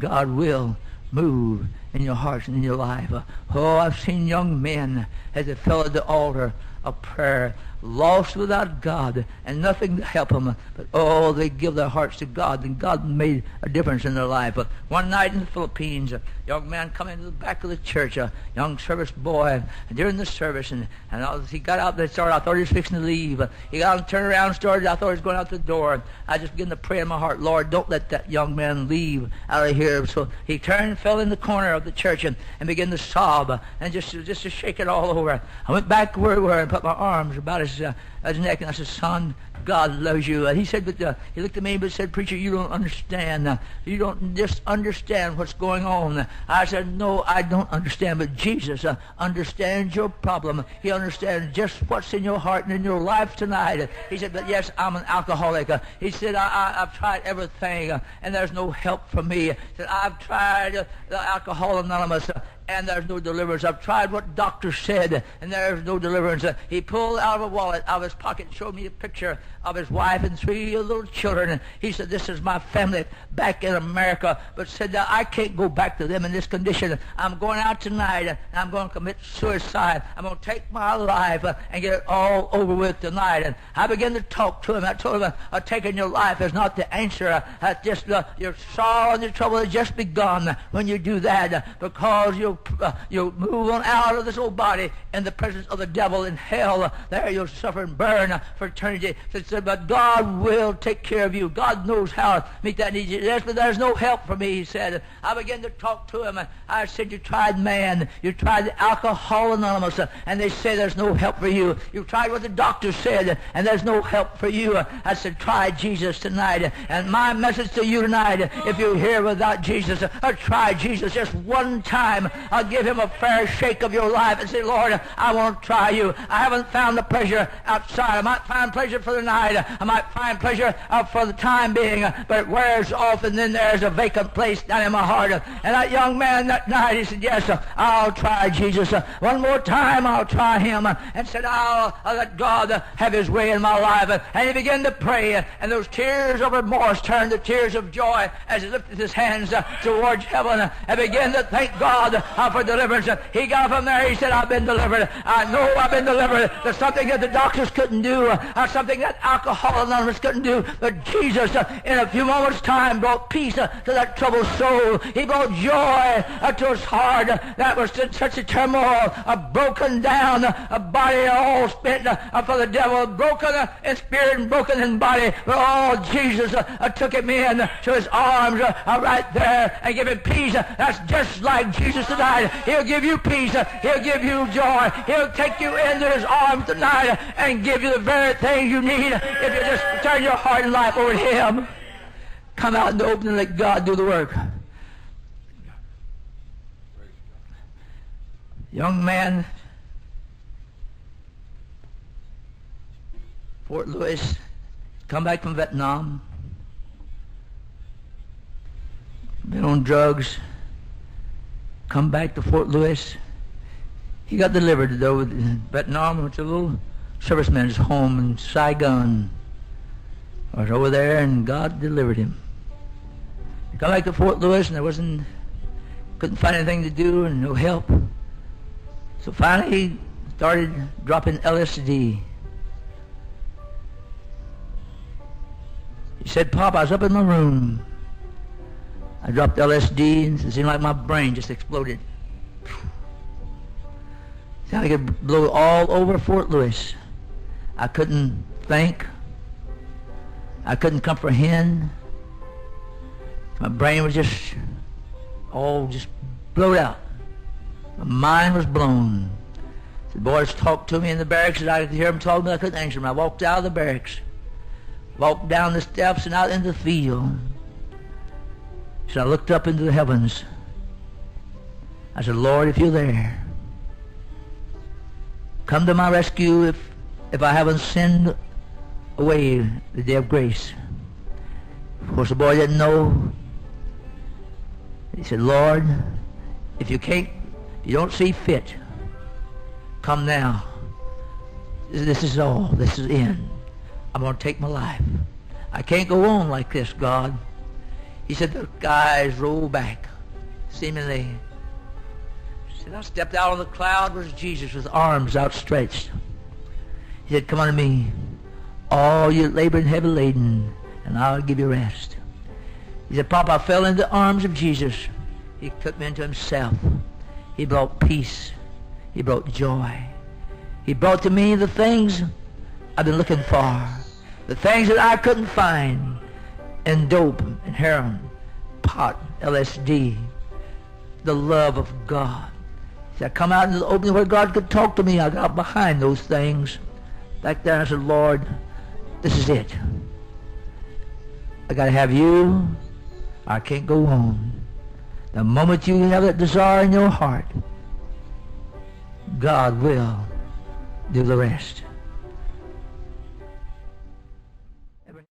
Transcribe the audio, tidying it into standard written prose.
God will move in your hearts and in your life. Oh, I've seen young men as they fell at the altar of prayer, lost without God and nothing to help them, but oh, they give their hearts to God, and God made a difference in their life. One night in the Philippines, a young man come into the back of the church, a young service boy, and during the service, and as he got out, I thought he was fixing to leave. He got out and turned around, started, I thought he was going out the door. I just began to pray in my heart, Lord, don't let that young man leave out of here. So he turned and fell in the corner of the church and began to sob and just to shake it all over. I went back where we were and put my arms about his neck, and I said, son, God loves you. And he said, but he looked at me and said, preacher, you don't understand. You don't just understand what's going on. I said, no, I don't understand, but Jesus understands your problem. He understands just what's in your heart and in your life tonight. He said, but yes, I'm an alcoholic. He said, I've tried everything, and there's no help for me. He said, I've tried the Alcohol Anonymous, and there's no deliverance. I've tried what doctors said, and there's no deliverance. He pulled out of a wallet, out of his pocket, and showed me a picture of his wife and 3 little children. And he said, this is my family back in America, but said that I can't go back to them in this condition. I'm going out tonight, and I'm going to commit suicide. I'm going to take my life and get it all over with tonight. And I began to talk to him. I told him, taking your life is not the answer. Just your sorrow and your trouble has just begun when you do that, because you'll move on out of this old body in the presence of the devil in hell. There you'll suffer and burn for eternity. So he said, but God will take care of you. God knows how to meet that need. Yes, but there's no help for me, he said. I began to talk to him. I said, you tried man. You tried the Alcohol Anonymous, and they say there's no help for you. You tried what the doctor said, and there's no help for you. I said, try Jesus tonight. And my message to you tonight, if you're here without Jesus, try Jesus just one time. I'll give him a fair shake of your life and say, Lord, I want to try you. I haven't found the pleasure outside. I might find pleasure for the night. I might find pleasure for the time being, but it wears off, and then there's a vacant place down in my heart. And that young man that night, he said, yes, I'll try Jesus. One more time, I'll try him. And said, I'll let God have his way in my life. And he began to pray, and those tears of remorse turned to tears of joy as he lifted his hands towards heaven and began to thank God for deliverance. He got from there, he said, I've been delivered. I know I've been delivered. There's something that the doctors couldn't do, something that Alcohol Anonymous couldn't do, but Jesus in a few moments time brought peace to that troubled soul. He brought joy to his heart that was in such a turmoil, broken down, a body all spent for the devil, broken in spirit and broken in body, but all Jesus took him in to his arms right there and gave him peace. That's just like Jesus tonight. He'll give you peace. He'll give you joy. He'll take you into his arms tonight and give you the very thing you need if you just turn your heart and life over to him. Come out in the open and let God do the work. Young man, Fort Lewis, come back from Vietnam, been on drugs, come back to Fort Lewis. He got delivered though in Vietnam, went to a little serviceman's home in Saigon. I was over there and God delivered him. He come back to Fort Lewis and couldn't find anything to do and no help. So finally he started dropping LSD. He said, Pop, I was up in my room. I dropped LSD and it seemed like my brain just exploded. It sounded like it blew all over Fort Lewis. I couldn't think. I couldn't comprehend. My brain was just blowed out. My mind was blown. The boys talked to me in the barracks, and I could hear them talking, but I couldn't answer them. I walked out of the barracks, walked down the steps and out into the field. So I looked up into the heavens. I said, Lord, if you're there, come to my rescue if I haven't sinned away the day of grace. Of course, the boy didn't know. He said, Lord, if you don't see fit, come now. This is all. This is in. I'm going to take my life. I can't go on like this, God. He said the skies rolled back, seemingly. He said, I stepped out on the cloud was Jesus with arms outstretched. He said, come unto me, all you labor and heavy laden, and I'll give you rest. He said, Papa, I fell into the arms of Jesus. He took me into himself. He brought peace. He brought joy. He brought to me the things I've been looking for, the things that I couldn't find in dope and heroin, pot, LSD, the love of God. He said, I come out into the open where God could talk to me. I got behind those things. Back there, I said, Lord, this is it. I got to have you. I can't go on. The moment you have that desire in your heart, God will do the rest.